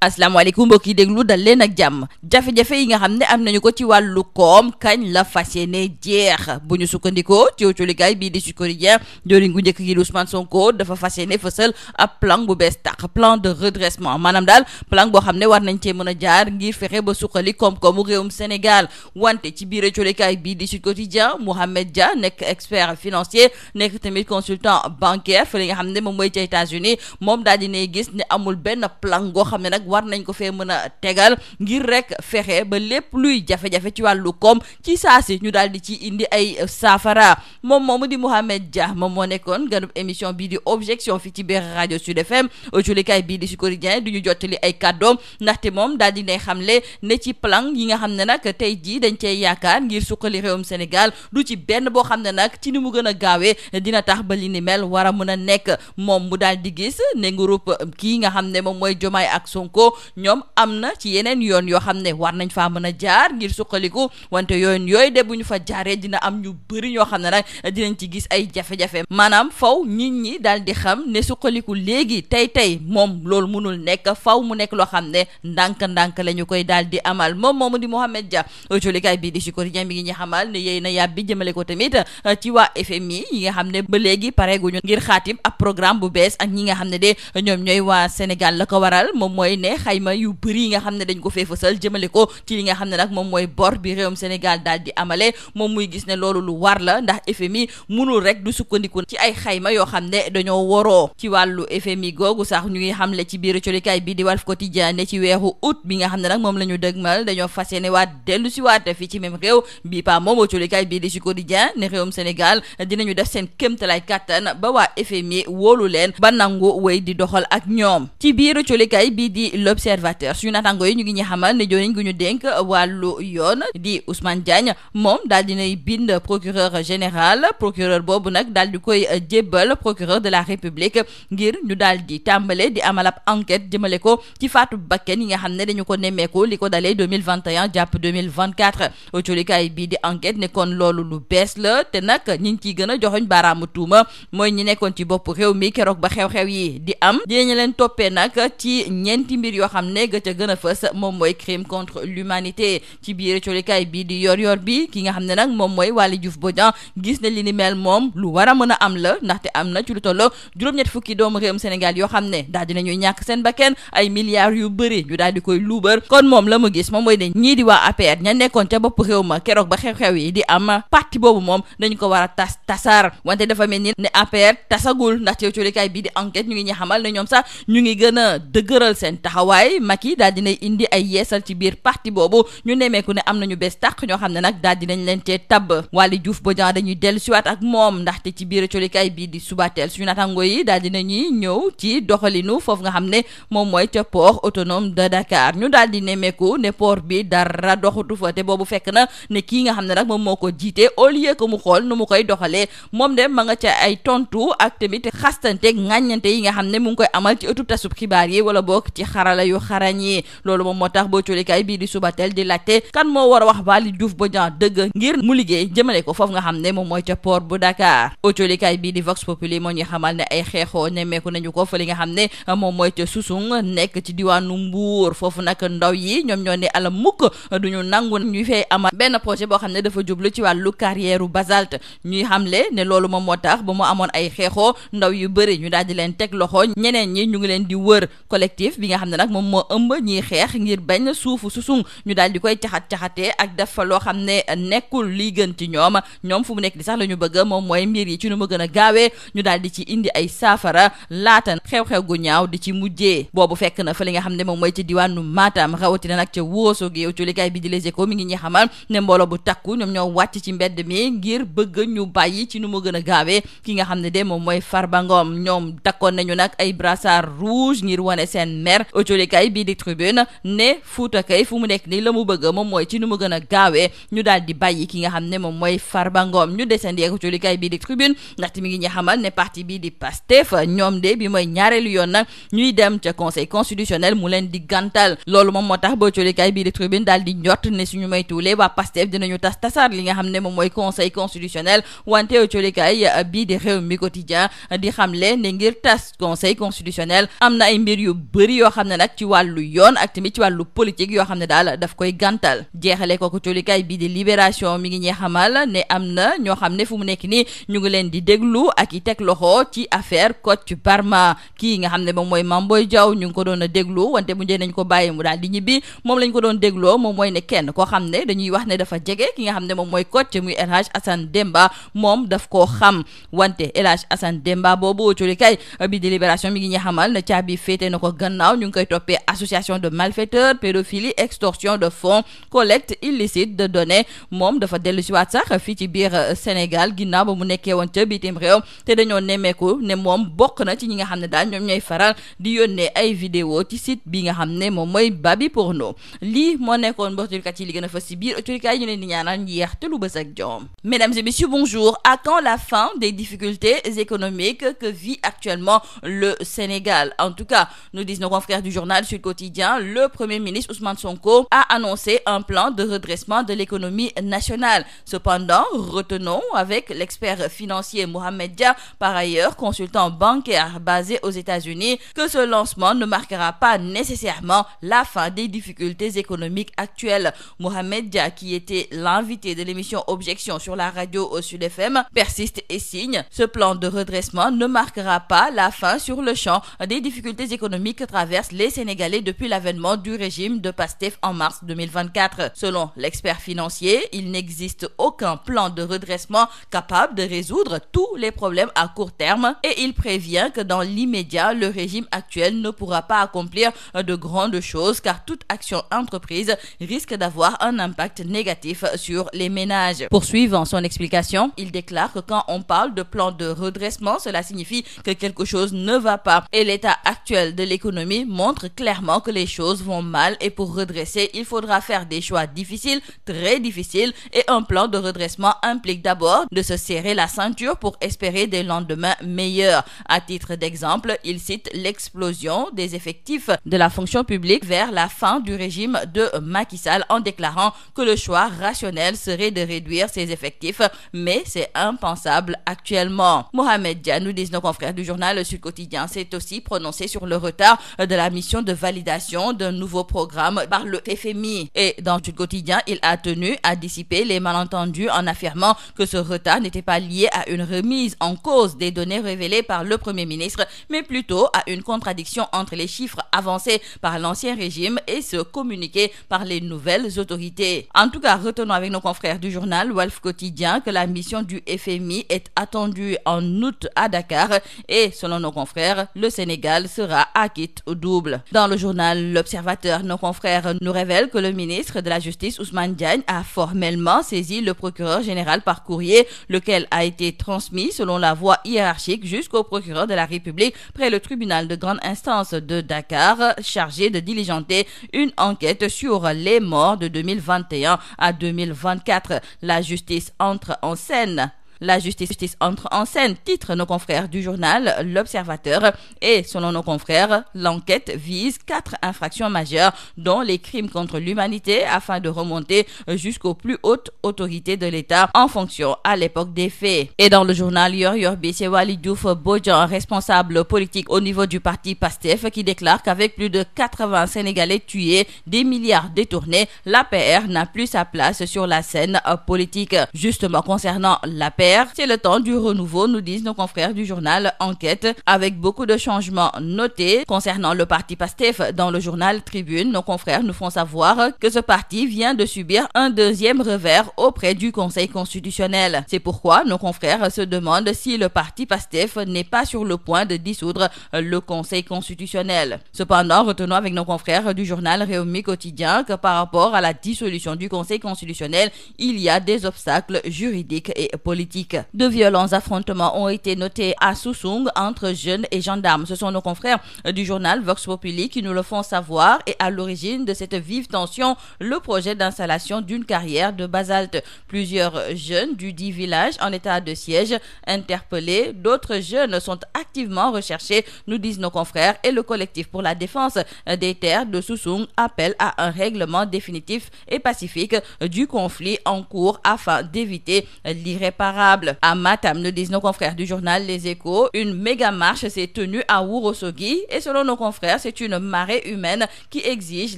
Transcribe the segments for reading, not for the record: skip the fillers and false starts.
asalaamaaleykum mbokk yi déglu dal leen ak jàmm jafe-jafe yi nga xam ne am nañu ko ci wàllu koom kañ la fas yéene jeex bu ñu sukkandikoo ci colikaay bii di Sud Quotidien joriñ gu njëkk gi di Ousmane Sonko dafa fas yéene fësal ab plan bu bees tàq plan de redressement maanaam daal plan boo xam ne war nañ cee mën a jaar ngir fexe ba suqali koom-koomu réewum Sénégal wante ci biir colikaay bii di Sud Quotidien Mohamed Dia nekk expert financier nekk tamit consultant bancaire fa li nga xam ne moom mooy ci États-Unis moom daal di ne gis ne amul benn plan goo xam ne nag war nañ ko fee mën a tegal ngir rek fexe ba lépp luy jafe-jafe ci wàllu koom ci saasi ñu daal di ci indi ay saafara moom moomu di Mohamed Dia moom moo nekkoon ganub émission bii di objection fii ci biir rajo Sud FM julikaay bii di Sud Quotidien du ñu jottali ay kàddoom ndaxte moom daal di ne xamle ne ci plan yi nga xam ne nag tey jii dañ cee yaakaar ngir suqali réewum Sénégal du ci benn boo xam ne nag ci ni mu gën a gaawee dina tax ba li ni mel war a mën a nekk moom mu daal di gis ne groupe kii nga xam ne moom mooy Diomaye ak Sonko ñoom am na ci yeneen yoon yoo xam ne war nañ faa mën a jaar ngir suqaliku wante yooyu de bu ñu fa jaaree dina am ñu bëri ñoo xam ne nag dinañ ci gis ay jafe-jafe maanaam faw nit ñi daal di xam ne suqaliku léegi tey moom loolu mënul nekk faw mu nekk loo xam ne ndànk-ndànk la ñu koy daal di amal moom moomu di Mohamed Dia jolikaay bii di Sud Quotidien mi ngi ñu xamal ne yéy na yàbbi jëmale ko tamit ci waa FMI yi nga xam ne ba léegi pareeguñu ngir xaatim ab programme bu bees ak ñi nga xam ne de ñoom ñooy waa Sénégal la ko waral moom mooy ne xayma yu bëri yi nga xam ne dañ ko fee fësal jëmale ko ci li nga xam ne nag moom mooy bor bi réewum Sénégal daal di amale moom muy gis ne loolu lu war la ndax FMI munul rek du sukkandiku ci ay xayma yoo xam ne dañoo waroo ci wàllu FMI googu sax ñu ngi xamle ci biir colikaay bi di Walf Quotidien ne ci weeru août bi nga xam ne nag moom la ñu dëgmal dañoo fas yéene waat dellu si waat fii ci même réew bii pa moom colikaay bii di Sud Quotidien ne réewum Sénégal dinañu def seen kéemtalaay kàttan ba waa FMI wóolu leen ba nangu wéy di doxal ak ñoom ci biir colikaay bii di L'Observateur suñu naataango yi ñu ngi ñu xamal ne joriñ gu ñu dénk wàllu yoon di Ousmane Diagne moom daal dinay bind procureur général procureur boobu nag daal di koy jébbal procureur de la République ngir ñu daal di tàmbale di amal ab enquête jëmale ko ci faatu bakken yi nga xam ne dañu ko nemmeeku li ko dalee 2021 jàpp 2024 colikaay bii di enquête ne kon loolu lu bees la te nag ñi ngi ciy gën a joxoñ baaraamu tuuma mooy ñi nekkoon ci bopp réew mi keroog ba xew-xew yi di am dinañu leen toppee nag ci ñeenti mbir yoo xam ne ga ca gën a fës moom mooy crime contre l'humanité ci biir colikaay bii di yor bi ki nga xam ne nag moom mooy Waly Diouf Bodian gis ne li ni mel moom lu war a mën a am la ndaxte am na ci lu tolloo juróom-ñett fukki doomu réewum Sénégal yoo xam ne daal dinañuy ñàkk seen bakken ay milliards yu bëri ñu daal di koy luubar kon moom la mu gis moom mooy ne ñii di waa APR ña nekkoon ca bopp réew ma keroog ba xew-xew yi di am parti boobu moom dañu ko war a tasaar wante dafa mel ni ne APR tasagul ndaxte colikaay bii di enquête ñu ngi ñu xamal ne ñoom sax ñu ngi gën a dëgëral seen taxawaay Macky daal dinay indi ay yeesal ci biir parti boobu ñu nemeeku ne am nañu bees tàq ñoo xam ne nag daal dinañ leen cee tabb Waly Diouf Bodian dañuy dellu siwaat ak moom ndaxte ci biir colikaay bii di Subatel suñu natango yi daal dinañuy ñëw ci doxalinu foofu nga xam ne moom mooy ca port autonome de Dakar ñu daal di nemeeku ne port bi dara doxatu fa te boobu fekk na ne kii nga xam ne nag moom moo ko jiite au lieu que mu xool nu mu koy doxalee moom de ma nga ca ay tontu ak tamit xastante ŋàññante yi nga xam ne mu ngi koy amal ci ëttub tasub xibaar yi wala boog ci xarala yu xarañ yi loolu moom moo tax boo colikaay bii di Subatel di laajte kan moo war a wax Waly Diouf Bodian dëgg ngir mu liggéey jëmale ko foofu nga xam ne moom mooy ca port bu Dakar boo colikaay bii di Vox Populi moo ñu xamal ne ay xeexoo nemmeeku nañu ko fa li nga xam ne moom mooy ca Susung nekk ci diwaanu Mbuur foofu nag ndaw yi ñoom ñoo ne ala mukk duñu nangu ñuy fay amal benn projet boo xam ne dafa jublu ci wàllu carrière u basalte ñuy xamle ne loolu moom moo tax ba mu amoon ay xeexoo ndaw yu bëri ñu daal di leen teg loxo ñeneen ñi ñu ngi leen di wër collectif bi nga xam ne nag moom moo ëmb ñiy xeex ngir bañ suufu Susung ñu daal di koy caxat-caxatee ak def fa loo xam ne nekkul liy gën ci ñoom fu mu nekk di sax la ñu bëgg moom mooy mbir yi ci nu mu gën a gaawee ñu daal di ci indi ay saafara laata xew-xew gu ñaaw di ci mujjee boobu fekk na fa li nga xam ne moom mooy ci diwaanu Matam rawatina nag ca Wooso gi colikaay bi di Les Échos mi ngi ñuy xamal ne mbooloo bu takku ñoom ñoo wàcc ci mbedd mi ngir bëgg ñu bàyyi ci nu mu gën a gaawee ki nga xam ne de moom mooy Farba Ngom ñoom takkoon nañu nag ay brassard rouge ngir wane seen mer colikaay bii di Tribune ne Fouta kay fu mu nekk nii la mu bëgg moom mooy ci nu mu gën a gaawee ñu daal di bàyyi ki nga xam ne moom mooy Farba Ngom ñu desandi ak colikaay bii di Tribune ndaxte mi ngi ñu xamal ne parti bii di Pastef ñoom de bi mooy ñaareelu yoon nag ñuy dem ca conseil constitutionnel mu leen di gàntal loolu moom moo tax ba colikaay bii di Tribune daal di njort ne suñu moytuwulee waa Pastef dinañu tasaar li nga xam ne moom mooy conseil constitutionnel wante colikaay bii di Rewmi Quotidien di xamle ne ngir tas conseil constitutionnel am na ay mbir yu bëri yoo xam ne na nag ci wàllu yoon ak tamit ci wàllu politique yoo xam ne daal daf koy gàntal. jeexale ko colikaay bii di Libération mi ngi ñee xamal ne am na ñoo xam ne fu mu nekk nii ñu ngi leen di déglu ak i teg loxo ci affaire Kocc Barma. kii nga xam ne moom mooy Mame Boye Diao ñu ngi ko doon a déglu wante bu njëkk nañ ko bàyyi mu daal di ñibbi moom lañ ko doon dégloo moom mooy ne kenn koo xam ne dañuy wax ne dafa jege ki nga xam ne moom mooy Kocc muy El Hadj Assane Demba moom daf koo xam wante El Hadj Assane Demba boobu colikaay bi di Libération mi ngi ñu xamal ne caabi féete na ko gannaaw ñu ngi koy toppee association de malfaiteurs, pédophilie, extorsion de fonds, collecte illicite de données. moom dafa dellu si waat sax fii ci biir Sénégal ginnaaw ba mu nekkee woon ca bitim réew te dañoo nemmeeku ne moom bokk na ci ñi nga xam ne daal ñoom ñooy faral di yónnee ay vidéo ci site bi nga xam ne moom mooy Babi Porno. lii moo nekkoon mbokk yi li gën a fës si biir autorité ñu leen di ñaanal njeex te lu bës ak jom. Mesdames et messieurs, bonjour. À quand la fin des difficultés économiques que vit actuellement le Sénégal? En tout cas, nous disent nos confrères du journal Sud Quotidien, le Premier ministre Ousmane Sonko a annoncé un plan de redressement de l'économie nationale. Cependant, retenons avec l'expert financier Mohamed Dia, par ailleurs consultant bancaire basé aux États-Unis, que ce lancement ne marquera pas nécessairement la fin des difficultés économiques actuelles. Mohamed Dia, qui était l'invité de l'émission Objection sur la radio au Sud FM, persiste et signe. Ce plan de redressement ne marquera pas la fin sur le champ des difficultés économiques que traversent les Sénégalais depuis l'avènement du régime de Pastef en mars 2024. Selon l'expert financier, il n'existe aucun plan de redressement capable de résoudre tous les problèmes à court terme et il prévient que dans l'immédiat, le régime actuel ne pourra pas accomplir de grandes choses car toute action entreprise risque d'avoir un impact négatif sur les ménages. Poursuivant son explication, il déclare que quand on parle de plan de redressement, cela signifie que quelque chose ne va pas et l'état actuel de l'économie montre clairement que les choses vont mal et pour redresser, il faudra faire des choix difficiles, très difficiles et un plan de redressement implique d'abord de se serrer la ceinture pour espérer des lendemains meilleurs. À titre d'exemple, il cite l'explosion des effectifs de la fonction publique vers la fin du régime de Macky Sall en déclarant que le choix rationnel serait de réduire ses effectifs, mais c'est impensable actuellement. Mohamed Dia, nous disent nos confrères du journal Sud Quotidien, s'est aussi prononcé sur le retard de la mission de validation d'un nouveau programme par le FMI. Et dans Sud Quotidien, il a tenu à dissiper les malentendus en affirmant que ce retard n'était pas lié à une remise en cause des données révélées par le Premier ministre, mais plutôt à une contradiction entre les chiffres avancés par l'ancien régime et ceux communiqués par les nouvelles autorités. En tout cas, retenons avec nos confrères du journal Walf Quotidien que la mission du FMI est attendue en août à Dakar et, selon nos confrères, le Sénégal sera acquitté au double. Dans le journal L'Observateur, nos confrères nous révèlent que le ministre de la Justice, Ousmane Diagne, a formellement saisi le procureur général par courrier, lequel a été transmis selon la voie hiérarchique jusqu'au procureur de la République près le tribunal de grande instance de Dakar, chargé de diligenter une enquête sur les morts de 2021 à 2024. La justice entre en scène. La justice entre en scène, titre nos confrères du journal L'Observateur. Et selon nos confrères, l'enquête vise 4 infractions majeures, dont les crimes contre l'humanité, afin de remonter jusqu'aux plus hautes autorités de l'État en fonction à l'époque des faits. Et dans le journal Yoor-Yoor bi, c'est Waly Diouf Bodian, responsable politique au niveau du parti PASTEF, qui déclare qu'avec plus de 80 Sénégalais tués, des milliards détournés, l'APR n'a plus sa place sur la scène politique. Justement, concernant l'APR, c'est le temps du renouveau, nous disent nos confrères du journal Enquête, avec beaucoup de changements notés concernant le parti PASTEF. Dans le journal Tribune, nos confrères nous font savoir que ce parti vient de subir un deuxième revers auprès du Conseil constitutionnel. C'est pourquoi nos confrères se demandent si le parti PASTEF n'est pas sur le point de dissoudre le Conseil constitutionnel. Cependant, retenons avec nos confrères du journal Rewmi Quotidien que par rapport à la dissolution du Conseil constitutionnel, il y a des obstacles juridiques et politiques. De violents affrontements ont été notés à Sousoung entre jeunes et gendarmes. Ce sont nos confrères du journal Vox Populi qui nous le font savoir et à l'origine de cette vive tension, le projet d'installation d'une carrière de basalte. Plusieurs jeunes du dit village en état de siège interpellés, d'autres jeunes sont activement recherchés, nous disent nos confrères, et le collectif pour la défense des terres de Sousoung appelle à un règlement définitif et pacifique du conflit en cours afin d'éviter l'irréparable. vulnérables. À Matam, nous disent nos confrères du journal Les Échos, une méga marche s'est tenue à Ourossogui et selon nos confrères, c'est une marée humaine qui exige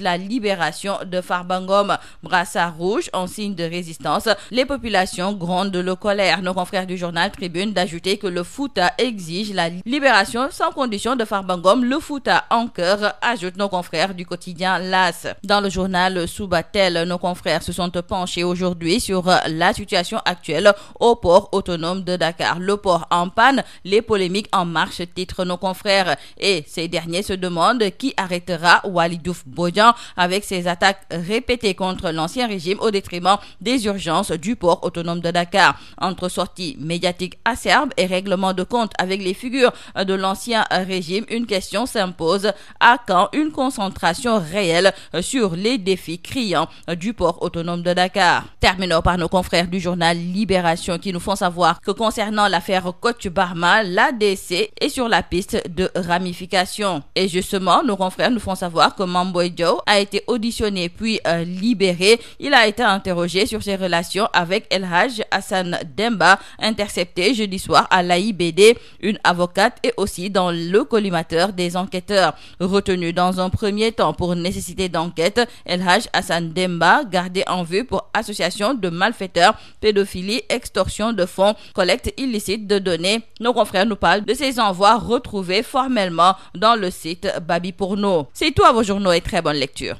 la libération de Farba Ngom. Brassard rouge en signe de résistance, les populations grondent de colère. Nos confrères du journal Tribune d'ajouter que le Fouta exige la libération sans condition de Farba Ngom. Le Fouta en cœur, ajoutent nos confrères du quotidien L'As. Dans le journal Subatel, nos confrères se sont penchés aujourd'hui sur la situation actuelle au port autonome de Dakar. Le port en panne, les polémiques en marche, titrent nos confrères. Et ces derniers se demandent qui arrêtera Waly Diouf Bodian avec ses attaques répétées contre l'ancien régime au détriment des urgences du port autonome de Dakar. Entre sorties médiatiques acerbes et règlement de compte avec les figures de l'ancien régime, une question s'impose: à quand une concentration réelle sur les défis criants du port autonome de Dakar? Terminons par nos confrères du journal Libération qui nous font savoir que concernant l'affaire Kocc Barma, l'ADC est sur la piste de ramification. Et justement, nos confrères nous font savoir que Mame Boye Diao a été auditionné puis libéré. Il a été interrogé sur ses relations avec El Hadj Assane Demba, intercepté jeudi soir à l'AIBD. Une avocate est aussi dans le collimateur des enquêteurs. Retenu dans un premier temps pour nécessité d'enquête, El Hadj Assane Demba, gardé en vue pour association de malfaiteurs, pédophilie, extorsion de fonds, collecte illicite de données. Nos confrères nous parlent de ces envois retrouvés formellement dans le site Baby Porno. C'est tout à vos journaux et très bonne lecture.